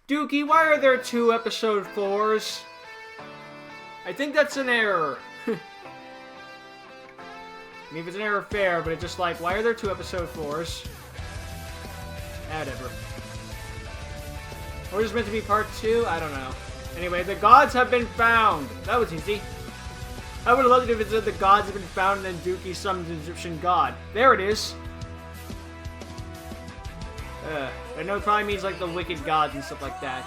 Dookie, why are there 2 episode 4s? I think that's an error. I mean, if it's an error, fair, but it's just like, why are there 2 episode 4s? Whatever. Or is this meant to be part 2? I don't know. Anyway, the gods have been found. That was easy. I would have loved it if it said the gods have been found and then Dookie summons an Egyptian god. There it is. I know it probably means like the wicked gods and stuff like that.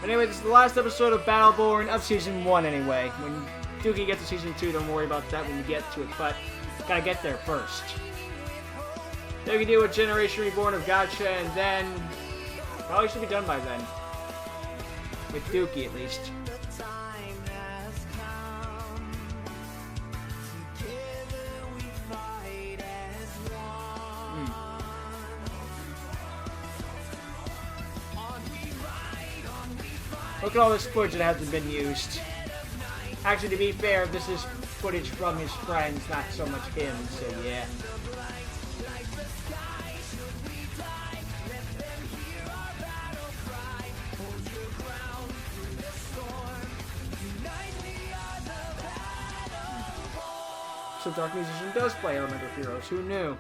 Anyway, this is the last episode of Battle Born of Season 1 anyway. When Dookie gets to Season 2, don't worry about that when you get to it, but gotta get there first. Then we can do a Generation Reborn of Gotcha, and then probably should be done by then. With Dookie, at least. Look at all this footage that hasn't been used. Actually, to be fair, this is footage from his friends, not so much him, so yeah. So Dark Musician does play Elemental Heroes, who knew?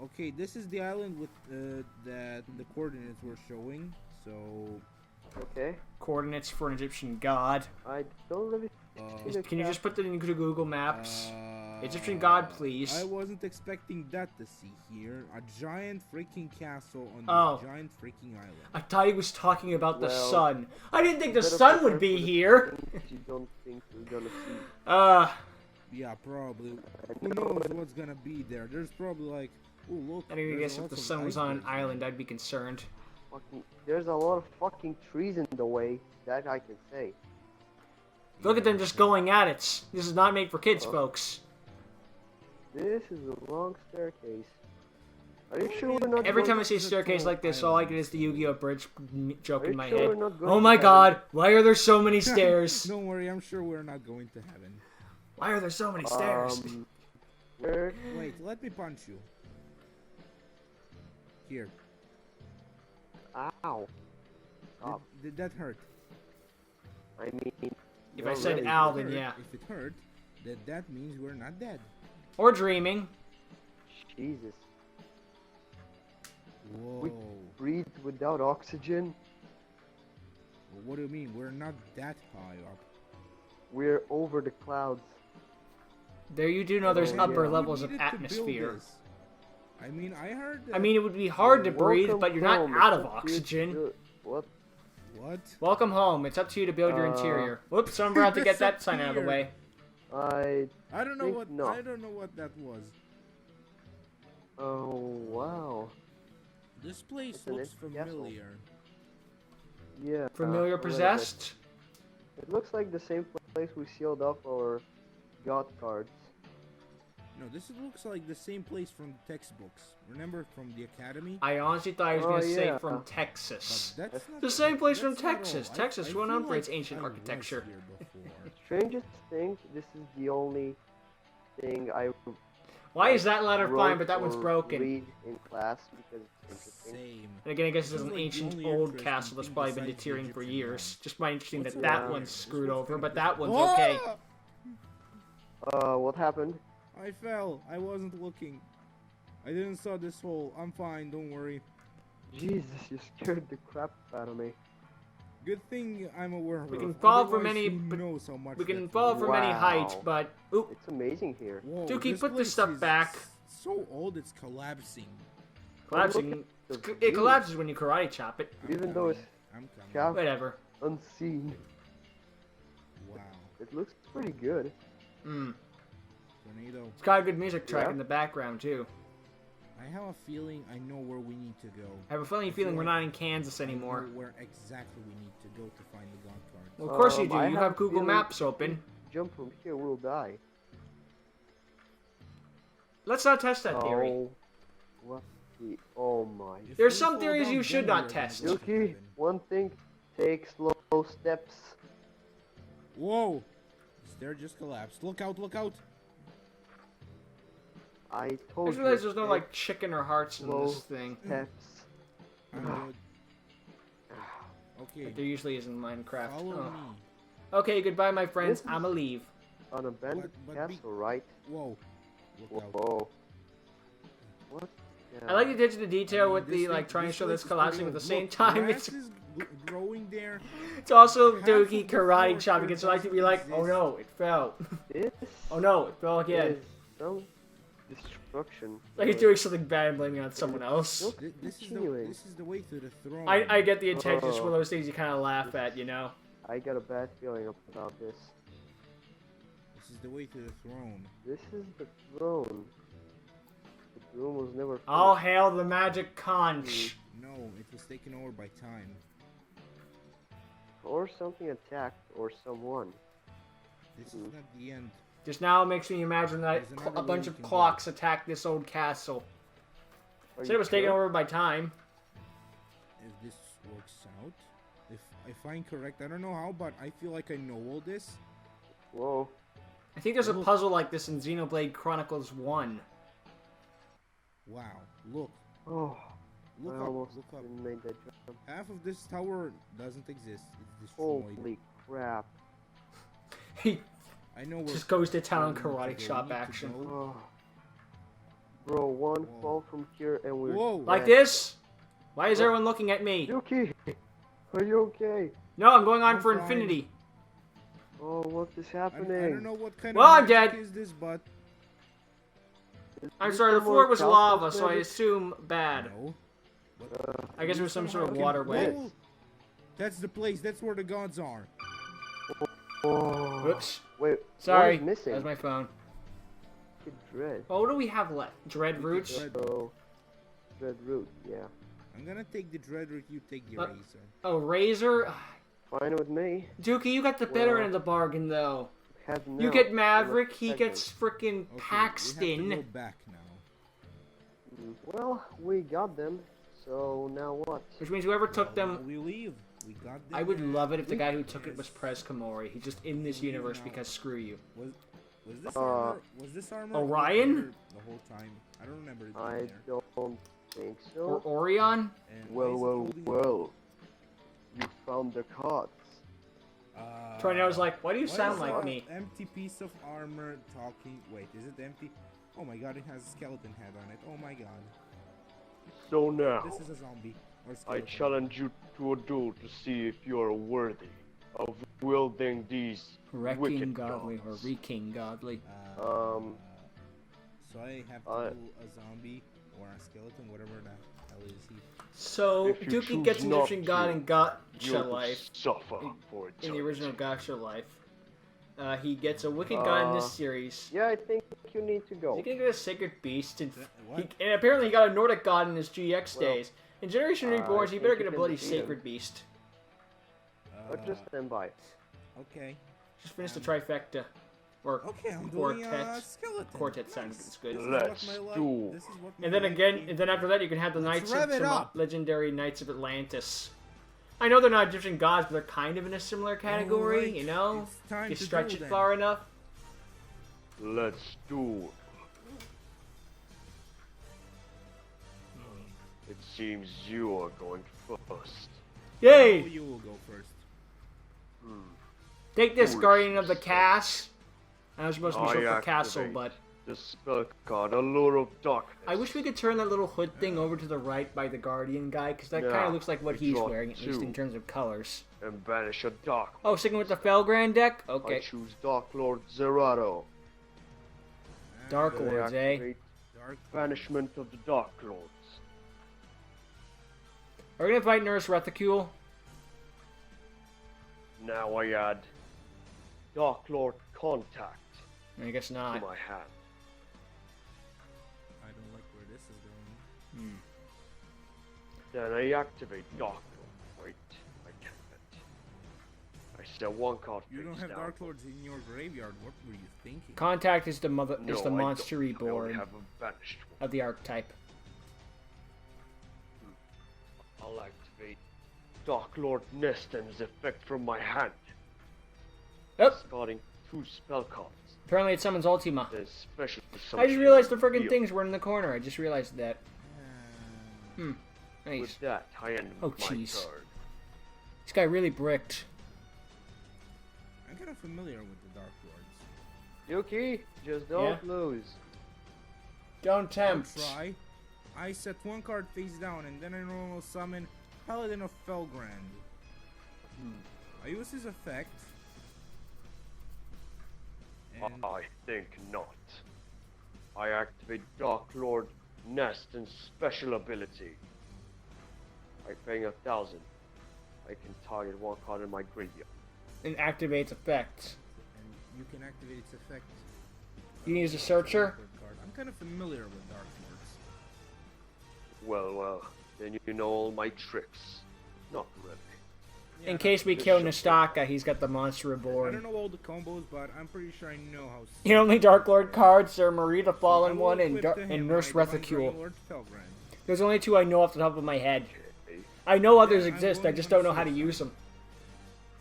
Okay, this is the island with that the coordinates were showing, so... Okay. Coordinates for an Egyptian god. I don't really... Can you just put that into Google Maps? Egyptian god, please. I wasn't expecting that to see here. A giant freaking castle on this giant freaking island. I thought he was talking about the sun. I didn't think the sun would be here. You don't think we're gonna see. Yeah, probably. Who knows what's gonna be there? There's probably like... Oh, look. I didn't guess if the sun was on an island, I'd be concerned. There's a lot of fucking trees in the way. That I can say. Look at them just going at it. This is not made for kids, folks. This is a long staircase. Are you sure we're not Every time I see a staircase like this, all I get is the Yu-Gi-Oh! Bridge joke in my head. Not Oh my god, why are there so many stairs? Don't worry, I'm sure we're not going to heaven. Why are there so many stairs? Wait, let me punch you. Here. Ow. Did that hurt? I mean... If I said ow, then yeah. If it hurt, that means we're not dead. Or dreaming. Jesus. Whoa. We breathe without oxygen. Well, what do you mean? We're not that high up. We're over the clouds. There you do know there's upper levels of We needed to build atmosphere. this. I mean, I heard that... I mean, it would be hard to breathe, Welcome but you're not home. out of It's up to you to oxygen. do it. What? What? Welcome home. It's up to you to build your interior. Whoops, I'm about to get that sign out of the way. I don't know think what not. I don't know what that was. Oh, wow. This place It's an looks empty castle. familiar. Yeah. Familiar a little possessed? bit. It looks like the same place we sealed up our god cards. No, this looks like the same place from the textbooks. Remember from the academy? I honestly thought he was going to say yeah. from Texas. But that's not The same place from that's not Texas. all. Texas I one feel operates like ancient I was architecture. here before. Strangest thing, this is the only thing I Why is that ladder fine, wrote but that one's or broken? read in class because it's interesting. Same. And again, I guess This this is is an like the ancient only old interesting castle that's thing probably been besides the deteriorating for Egyptian years. Just my interesting What's that it that like? one's This screwed looks over, kinda but that one's Oh! okay. What happened? I fell. I wasn't looking. I didn't saw this hole. I'm fine. Don't worry. Jesus, you scared the crap out of me. Good thing I'm aware. We can fall from Otherwise, any, who but knows how much we can that fall will- from any height, Wow. but oop, It's amazing here. Whoa, Dookie, put this place stuff is back. So old, it's collapsing. collapsing. Look at the It view. collapses when you karate chop it. Even though it's I'm coming. cap Whatever. unseen, Wow. it looks pretty good. Tornado. It's got a good music track Yeah. in the background too. I have a feeling I know where we need to go. I have a funny feeling we're not in Kansas I know anymore. where exactly we need to go to find the god card. Well, of course you do. I You have have a Google feeling Maps open. Jump from here, we'll die. Let's not test that theory. Oh, what the? Oh my. If There's we some fall theories down, you should then not we're gonna test. go to Yuki, heaven. one thing, take slow steps. Whoa! The stair just collapsed. Look out, look out! I I told just you. realized there's no like chicken or hearts in Slow this thing. steps. I'm good. Okay. Like there usually is in Minecraft. Follow Oh. me. Okay, goodbye, my friends. This is- I'ma leave. An abandoned But castle, right? Whoa. Look out. Whoa. What? I like the attention to detail I mean, with this the thing- like trying to this show place this is collapsing pretty at the old. same Look, time. grass is growing there. It's also Half Doogie of the karate floor chopping. here It's like to be doesn't like, oh exist. no, it fell. This Oh no, it fell again. is some destruction. Like he's doing something bad and blaming it on someone else. Nope. This Continuing. is the way to the throne. I get the intention. It's one of Oh. those things you kind of laugh at, you know. I got a bad feeling about this. This is the way to the throne. This is the throne. The throne was never finished. All hail the magic conch. No, it was taken over by time. Or something attacked, or someone. This is not the end. Just now makes me imagine that There's another a bunch way of we can clocks attacked this old castle. Are Said you it was taken sure? over by time. If this works out, if I'm correct, I don't know how, but I feel like I know all this. Whoa. I think there's a puzzle like this in Xenoblade Chronicles 1. Wow, look, Oh. look I up, almost look up. didn't make that jump. Half of this tower doesn't exist. It's destroyed. Holy crap. He I know where. just goes to town where we need to karate go. We chop need to action. go. Oh. Bro, one Whoa. fall from here and we're Whoa. Like dead. this? Why is everyone looking at me? Yuki! Are you okay? No, I'm going on I'm for fine. infinity. Oh, what is I happening? don't know what kind Well, I'm of magic dead. is this, but Is I'm this sorry, the some floor more was lava, Calculus so I magic? assume bad. no. I guess it was some sort of Somehow waterway. can- Whoa. That's the place. That's where the gods are. Oh. Whoops. Wait, Sorry. what is missing? That was my phone. Kid Dread. Oh, what do we have left? Dread roots? Dread. Oh. Dread Root, yeah. I'm gonna take the dread root. You take the Uh, razor. Oh, Razor? Fine with me. Dookie, you got the better Well, end of the bargain, though. Had You now, get in Maverick, a he second. gets frickin' Okay, we have to Paxton. go back now. Well, we got them. So now what? Which means whoever took Well, them, we leave. We got them. I would love it if the We- guy who took it was Prez Komori. He's just in this universe because screw you. Was this armor? Was this armor Orion? there the whole time? I don't remember it being I there. don't think Or so. Orion? And Well, why is it well, holding- well. You found the cards. Tornado's like, why do you Why sound is like that me? Empty piece of armor talking. Wait, is it empty? Oh my god, it has a skeleton head on it. Oh my god. So now, This is a zombie. Or I skeleton. challenge you to a duel to see if you are worthy of wielding these Wrecking wicked godly or dogs. wreaking godly. So I have to I- do a zombie or a skeleton, whatever the hell is he. So, If you Dookie choose gets an not Egyptian god to, in Gacha You'll life. suffer for In eternity. the original Gacha life. He gets a wicked god in this series. Yeah, I think you need to Is go. he gonna get a sacred beast? And, What? and apparently he got a Nordic god in his GX Well, days. In Generation I Reborn, he think better you get a can bloody defeat him. sacred beast. But just stand by. Okay. Just finish the trifecta. Or Okay, I'm doing a quartet. skeleton. Quartet sounds good. This is Let's what my life- do. this is what my And then life again, came and then after that, you can have the Let's Knights of rev it up. legendary Knights of Atlantis. I know they're not Egyptian gods, but they're kind of in a similar category. Alright, You know, it's time you to stretch do it then. far enough. Let's do. It seems you are going first. Yay! Oh, you will go first. Take this, Foolishness. Guardian of the Cass. I was supposed to be I short for castle, activate but the spell card, Allure of Darkness. I wish we could turn that little hood thing over to the right by the Guardian guy, because that kind Yeah, of looks like what we he's draw wearing, at least two. in terms of colors. And banish a dark. Oh, sticking with the Felgrand deck? I Okay. choose Dark Lord Zerato. Dark And, I Lords, eh? activate Dark Banishment of the Dark Lords. Are we gonna fight Nurse Reticule? Now I add Dark Lord Contact I guess to not. my hand. I don't like where this is going. Then I activate Dark Lord. Wait, I can't. I set one card You don't face have down. Dark Lords in your graveyard. What were you thinking? Contact is the No, monster I don't. monster I only reborn have a banished one. of the archetype. I'll activate Dark Lord Neston's effect from my hand. Oh, Starting 2 spell cards. Apparently it summons Ultima. There's special I just realized the friggin' friggin' things were in the corner. I just realized that. Nice. With that, I end Oh, my jeez. turn. This guy really bricked. I'm kind of familiar with the Dark Lords. Yuki, just don't lose. Don't I'll tempt. try. I set one card face down and then I normal summon Paladin of Felgrand. I use his effect. And I think not. I activate Dark Lord Nest and special ability. By paying 1,000, I can target one card in my graveyard. And activates effects. and you can activate its effect. You can use a searcher? Card. I'm kind of familiar with Dark Lords. Well, then you know all my tricks. Not really. In case we kill Nastaka, he's got the monster I reborn. don't know all the combos, but I'm pretty sure I know how. The only Dark Lord cards are Marie the Fallen I will One and, equip to and him Nurse my Divine Rethicule. Lord Felgrand. There's only two I know off the top of my head. I know others I'm exist, I going just on don't know how to suicide. use them.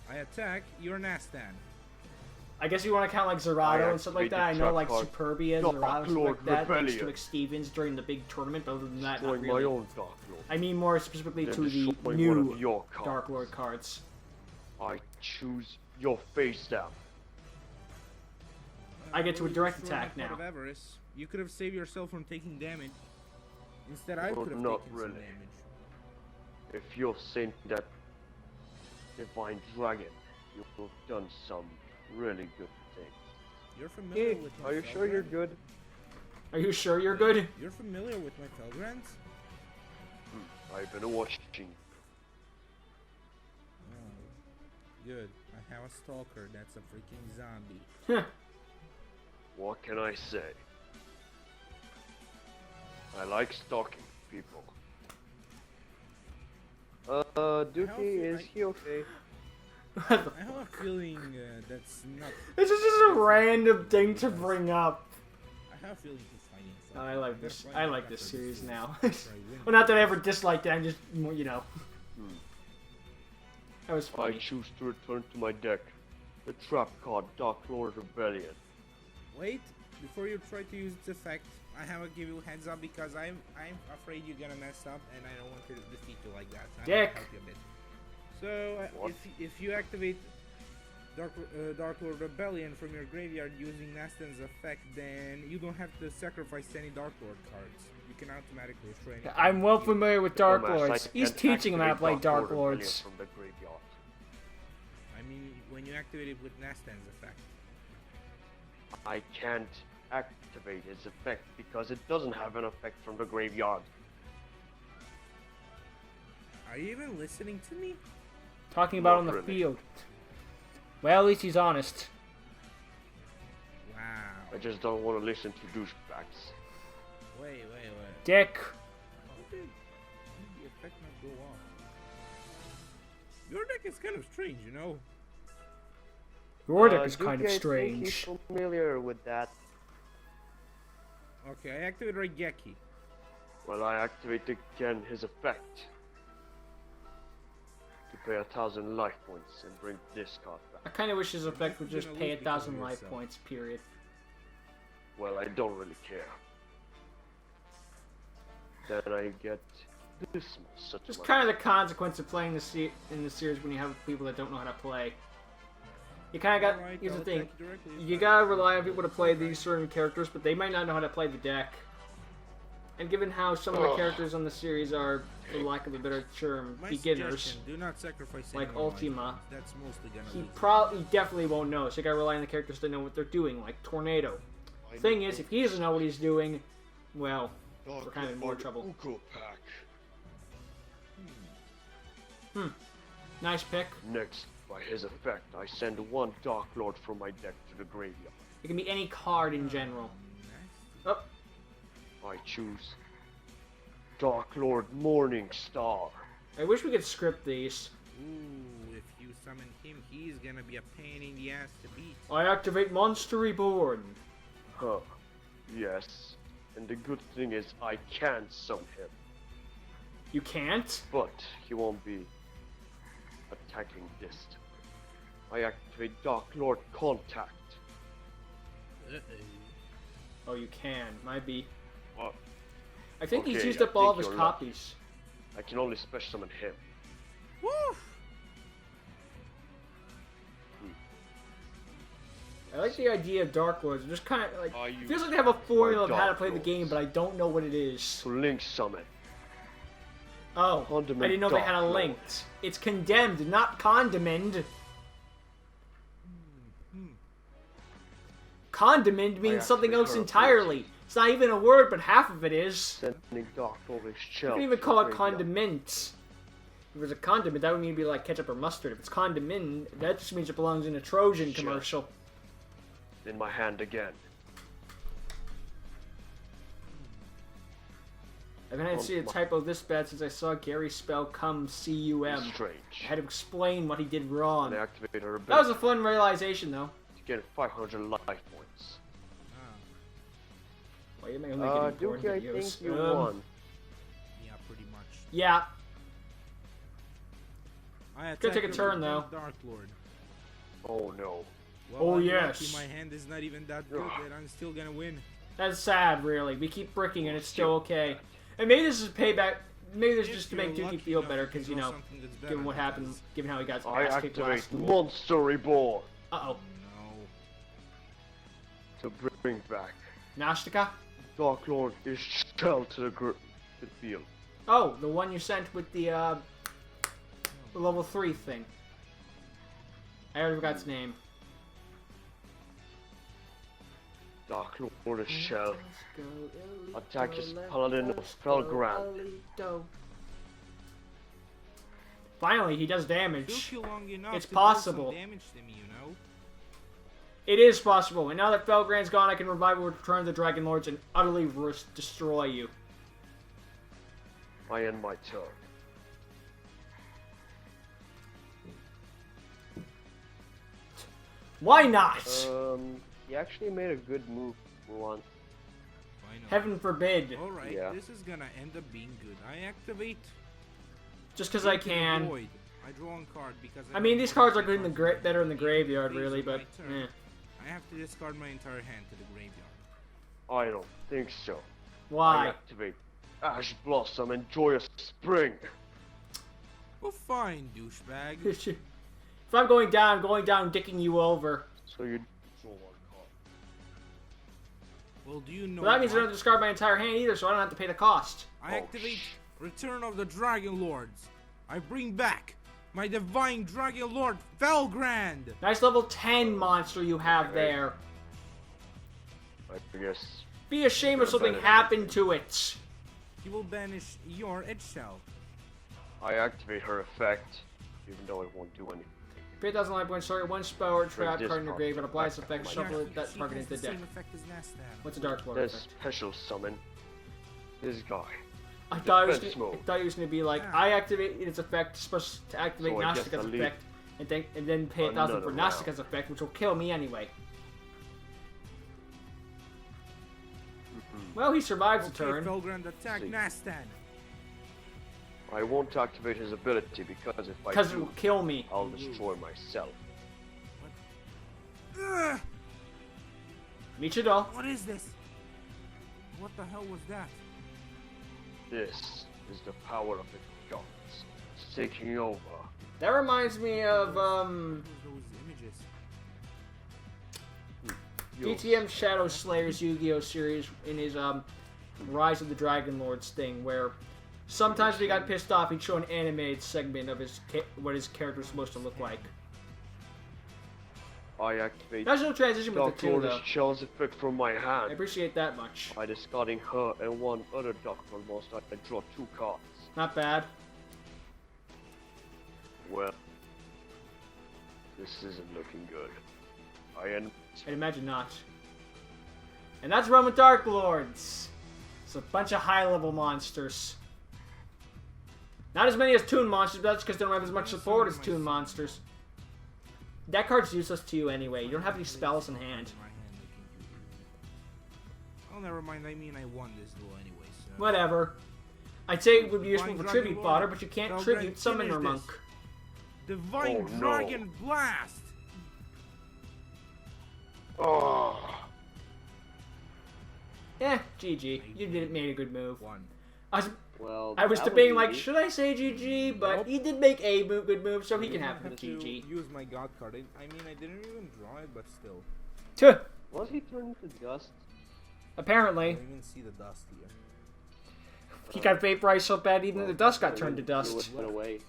I attack your Nastan. I guess you want to count like Zerato and stuff like that. I know like Trap Superbia, Dark Zerato, stuff Lord like that. Thanks Rebellion. to McStevens during the big tournament, but other than that, Destroy not my really. own Dark Lord. I mean more specifically Then to the destroy one new of your cards. Dark Lord cards. I choose your face down. I get to a direct Destroy my attack Card now. of Avarice. You could have saved yourself from taking damage. Instead, I Well, could have not taken really. some damage. If you've seen that divine dragon, you've done some really good things. You're familiar with my Are you sure you're Felgrand? good? Are you sure you're good? You're familiar with my Felgrands? I've been watching. Oh, good. I have a stalker that's a freaking zombie. Huh. What can I say? I like stalking people. Dookie, is he okay? I have a feeling that's not. This is just a random thing to bring up. I have a feeling he's fighting Oh, something. I like I'm this. gonna I find like out this after series series now. after I win. Well, not that I ever disliked it. I'm just, you know, that was I funny. choose to return to my deck the trap card Dark Lord Rebellion. Wait, before you try to use its effect, I have to give you a heads up because I'm afraid you're gonna mess up and I don't want to defeat you like that. So I'm gonna Dick. help you a bit. So What? if you activate Dark Lord Rebellion from your graveyard using Nastan's effect, then you don't have to sacrifice any Dark Lord cards. You can automatically destroy any. I'm well familiar with Dark Dumbass, I Lords. He's can't teaching him how to activate play Dark Rebellion Lords. from the graveyard. I mean, when you activate it with Nastan's effect. I can't activate its effect because it doesn't have an effect from the graveyard. Are you even listening to me? Talking about Not on the really. field. Well, at least he's honest. Wow. I just don't want to listen to douchebags. Wait. Dick. How did the effect not go off? Your deck is kind of strange, you know. Your deck is Dookie, kind of I think strange. he's familiar with that. Okay, I activate Raigeki. Well, I activate again his effect. To pay 1,000 life points and bring this card I back. kind of wish his effect would You're just gonna pay lose because 1,000 of life yourself. points, period. Well, I don't really care. Then I get this such Just money. kind of the consequence of playing in the series when you have people that don't know how to play. You kind of got. Alright, Here's the I'll thing. attack you directly. You gotta rely on people to play these certain characters, but they might not know how to play the deck. And given how some of the Ugh. characters on the series are, for lack of a better term, My beginners, suggestion, do not sacrifice like anyone Ultima, That's mostly gonna he lose. definitely won't know. So you gotta rely on the characters to know what they're doing, like Tornado. Thing is, if he doesn't know what he's doing, well, we're kind of in more trouble. Nice pick. Next, by his effect, I send one Dark Lord from my deck to the graveyard. It can be any card in general. Oh, I choose Dark Lord Morning Star. I wish we could script these. Ooh, if you summon him, he's gonna be a pain in the ass to beat. I activate Monster Reborn. Huh. Yes. And the good thing is I can summon him, You can't? but he won't be attacking this turn. I activate Dark Lord Contact. Oh, you can. Might be. What? I think he's Okay, used I up all of think his you're lucky. copies. I can only special summon him. Woo! I like the idea of Dark Lords. Just kind of like Are it you feels like they have a formula of how to Dark play the game, Lords? but I don't know what it is. To link summon. Oh, Condiment I didn't know they had a Dark link. Lords. It's condemned, not condiment. Condiment means something actually else heard entirely. It's not even a word, but half of it is. Sending Dark Lord You shell. can even call it condiment. If it was a condiment, that would mean it'd be like ketchup or mustard. If it's condiment, that just means it belongs in a Trojan Sure. commercial. In my hand again. I haven't had to see a typo this bad since I saw Gary spell cum C-U-M. Strange. I had to explain what he did wrong. And I activate her ability That was a fun realization, though. to get 500 life points. Why am I only getting porn Dookie, I videos? think you won. Yeah, pretty much. Yeah. I Gonna take a attack turn, the though. Dark Lord. Oh no. Well, Oh, I'm yes. lucky my hand is not even that good that I'm still gonna win. That's sad, really. We keep bricking and it's still okay. And maybe this is payback. Maybe this is If just to you're make Dookie lucky feel enough, better, you can because, you draw know, something that's better given what than happened, this. given how he got his I ass kicked activate last week. Monster Reborn Uh-oh. No. to bring back Nastica? Dark Lord is shell to the field. Oh, the one you sent with the level 3 thing. I already forgot its name. Dark Lord is shell. Attack his paladin of Felgrand. Finally, he does Took damage. you long enough It's to do possible. some damage to me, you know? It is possible. And now that Felgrand's gone, I can revive and return the Dragon Lords and utterly destroy you. I end my turn. Why not? He actually made a good move for once. Why not? Heaven forbid. Alright, Yeah. this is gonna end up being good. I activate. Just because I Into the can. Void. I draw one card because I mean, don't these want cards are good in the cards better in the graveyard, Phase really, of but my turn. eh. I have to discard my entire hand to the graveyard. I don't think so. I Why? activate Ash Blossom and Joyous Spring. Well, fine, douchebag. If I'm going down, dicking you over. So you draw one card. Well, do you know Well, that means I what? don't have to discard my entire hand either, so I don't have to pay the cost. I activate Return of the Dragon Lords. I bring back my Divine Dragon Lord Felgrand. Nice level 10 monster you have there. I guess. Be ashamed if something happened to it. He will banish your edge shell. I activate her effect, even though it won't do anything. Pay 1,000 life points, target one spell or trap this card in your card. grave and apply this effect, Yeah, shuffle She that target has into the deck. same effect as Nastan. What's a Dark Lord There's effect? special summon this guy. I thought it was defense gonna, I mode. thought it was gonna be like, Yeah. I activate its effect, supposed to activate So I guess Nastica's I leave effect, and then pay 1,000 for another round. Nastica's effect, which will kill me anyway. Well, he survives the Okay, turn. Felgrand, attack See. Nastan. I won't activate his ability because if I Because it do, will kill me. I'll destroy myself. Ugh, Michidol. what is this? What the hell was that? This is the power of the gods taking over. That reminds me of, What are those images? DTM Shadow Slayer's Yu-Gi-Oh! Series in his, Rise of the Dragon Lords thing, where sometimes when he got pissed off, he'd show an animated segment of his what his character was supposed to look like. I activate Nice little transition with Dark the two, Lord though. Shell's effect from my I hand appreciate that much. by discarding her and one other Dark Lord monster. I draw 2 cards. Not bad. Well, this isn't looking good. I end. I'd imagine not. And that's Run with Dark Lords. It's a bunch of high-level monsters. Not as many as Toon Monsters, but that's because they don't have as much support as Toon Monsters. That card's useless to you anyway. You don't have any spells in hand. Oh, never mind. I mean, I won this duel anyway, so... Whatever. I'd say it would be useful Divine for Dragon tribute Lord. fodder, but you can't Felgrand, tribute Summoner finish Monk. this. Divine Oh, no. Dragon Blast! Oh, GG. You did made a good move. One. Well, I was that debating, was like, easy. should I say GG? But Nope. he did make a good move, so he I can did have not a to GG. use my god card. I mean, I didn't even draw it, but still. Tuh. Was he turned into dust? I Apparently. don't even see the dust here. He got vaporized so bad even the dust got turned to It dust. went away.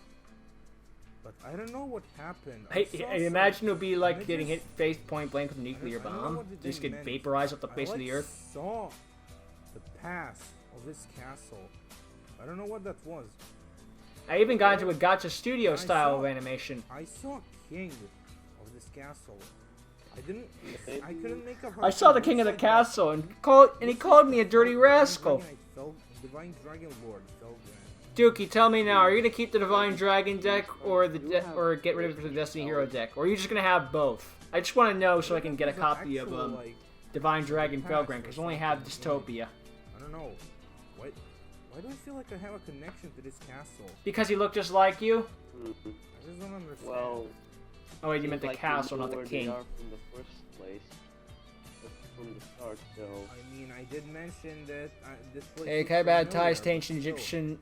But I don't know what happened. Hey, saw I some imagine it would be like images. getting hit face point blank with a nuclear I don't know bomb. what the Just thing get meant. vaporized off the face I, of the earth. saw the past of this castle. I don't know what that was. I even got into a Gacha Studio I style of saw- animation. I saw king of this castle. I didn't. I couldn't make up. I saw the king of the castle and he called me a dirty rascal. Divine Dragon Lord fell Dookie, tell me now, are you gonna keep the Divine Dragon deck or or get rid of it for the Destiny Hero deck, or are you just gonna have both? I just want to know so I can get a copy of Divine Dragon Felgren because I only have Dystopia. I don't know. What? Why do I feel like I have a connection to this castle? Because he looked just like you. Mhm. I just don't understand. Well, Oh wait, you meant the seems like castle, you not know the where king. They are from the first place. That's from the start, so. I mean, I did mention that this place. Hey, looks Kaiba had familiar, ties to but ancient still. Egyptian.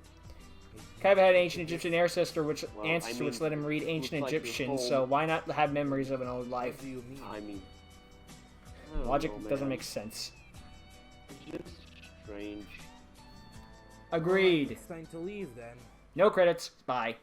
Kaiba had an ancient Egyptian ancestor, which Well, I ancestor which mean, let him read it ancient looks like your Egyptian. whole- So why not have memories of an old What life? do you mean? I mean. I don't Logic know, doesn't man. make sense. It's just strange. Agreed. It's time to leave then. No credits. Bye.